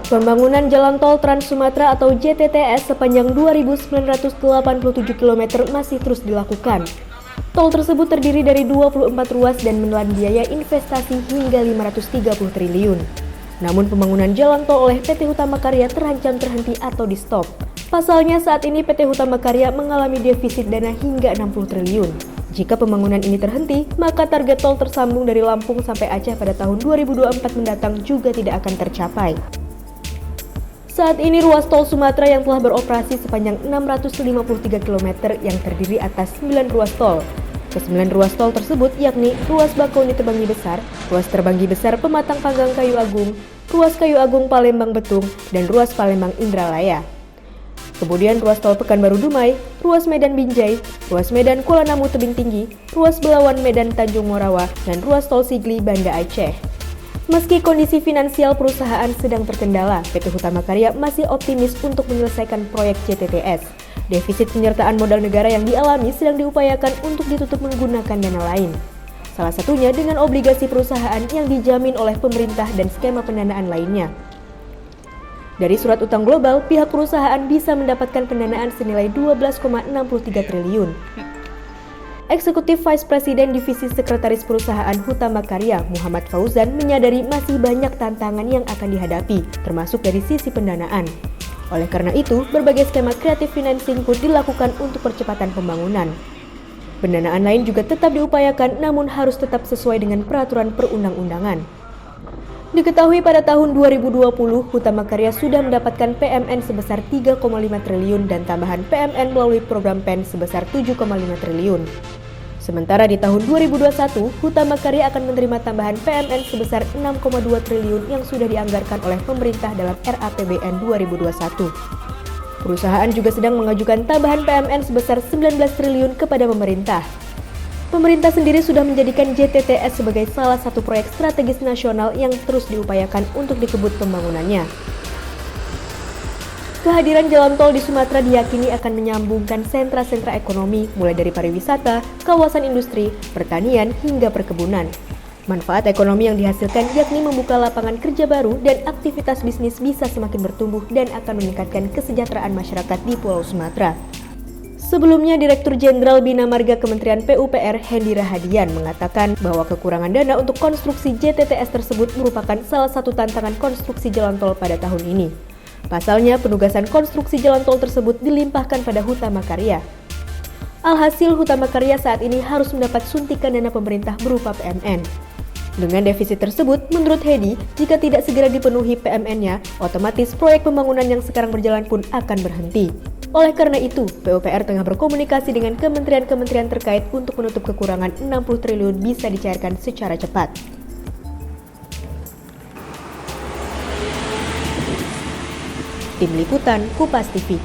Pembangunan Jalan Tol Trans Sumatera atau JTTS sepanjang 2.987 km masih terus dilakukan. Tol tersebut terdiri dari 24 ruas dan menelan biaya investasi hingga 530 triliun. Namun pembangunan jalan tol oleh PT Hutama Karya terancam terhenti atau di-stop. Pasalnya saat ini PT Hutama Karya mengalami defisit dana hingga 60 triliun. Jika pembangunan ini terhenti, maka target tol tersambung dari Lampung sampai Aceh pada tahun 2024 mendatang juga tidak akan tercapai. Saat ini ruas tol Sumatera yang telah beroperasi sepanjang 653 km yang terdiri atas 9 ruas tol. Ke-9 ruas tol tersebut yakni ruas Bakauheni Terbanggi Besar, ruas Terbanggi Besar Pematang Panggang Kayu Agung, ruas Kayu Agung Palembang Betung, dan ruas Palembang Indralaya. Kemudian ruas tol Pekanbaru Dumai, ruas Medan Binjai, ruas Medan Kuala Namu Tebing Tinggi, ruas Belawan Medan Tanjung Morawa, dan ruas tol Sigli Banda Aceh. Meski kondisi finansial perusahaan sedang terkendala, PT Hutama Karya masih optimis untuk menyelesaikan proyek JTTS. Defisit penyertaan modal negara yang dialami sedang diupayakan untuk ditutup menggunakan dana lain. Salah satunya dengan obligasi perusahaan yang dijamin oleh pemerintah dan skema pendanaan lainnya. Dari surat utang global, pihak perusahaan bisa mendapatkan pendanaan senilai 12,63 triliun. Eksekutif Vice President Divisi Sekretaris Perusahaan Hutama Karya, Muhammad Fauzan, menyadari masih banyak tantangan yang akan dihadapi, termasuk dari sisi pendanaan. Oleh karena itu, berbagai skema creative financing pun dilakukan untuk percepatan pembangunan. Pendanaan lain juga tetap diupayakan, namun harus tetap sesuai dengan peraturan perundang-undangan. Diketahui pada tahun 2020, Hutama Karya sudah mendapatkan PMN sebesar 3,5 triliun dan tambahan PMN melalui program PEN sebesar 7,5 triliun. Sementara di tahun 2021, Hutama Karya akan menerima tambahan PMN sebesar 6,2 triliun yang sudah dianggarkan oleh pemerintah dalam RAPBN 2021. Perusahaan juga sedang mengajukan tambahan PMN sebesar 19 triliun kepada pemerintah. Pemerintah sendiri sudah menjadikan JTTS sebagai salah satu proyek strategis nasional yang terus diupayakan untuk dikebut pembangunannya. Kehadiran jalan tol di Sumatera diyakini akan menyambungkan sentra-sentra ekonomi mulai dari pariwisata, kawasan industri, pertanian, hingga perkebunan. Manfaat ekonomi yang dihasilkan yakni membuka lapangan kerja baru dan aktivitas bisnis bisa semakin bertumbuh dan akan meningkatkan kesejahteraan masyarakat di Pulau Sumatera. Sebelumnya, Direktur Jenderal Bina Marga Kementerian PUPR Hendy Rahadian mengatakan bahwa kekurangan dana untuk konstruksi JTTS tersebut merupakan salah satu tantangan konstruksi jalan tol pada tahun ini. Pasalnya, penugasan konstruksi jalan tol tersebut dilimpahkan pada Hutama Karya. Alhasil, Hutama Karya saat ini harus mendapat suntikan dana pemerintah berupa PMN. Dengan defisit tersebut, menurut Hendy, jika tidak segera dipenuhi PMN-nya, otomatis proyek pembangunan yang sekarang berjalan pun akan berhenti. Oleh karena itu, PUPR tengah berkomunikasi dengan kementerian-kementerian terkait untuk menutup kekurangan 60 triliun bisa dicairkan secara cepat. Tim Liputan Kupas TV.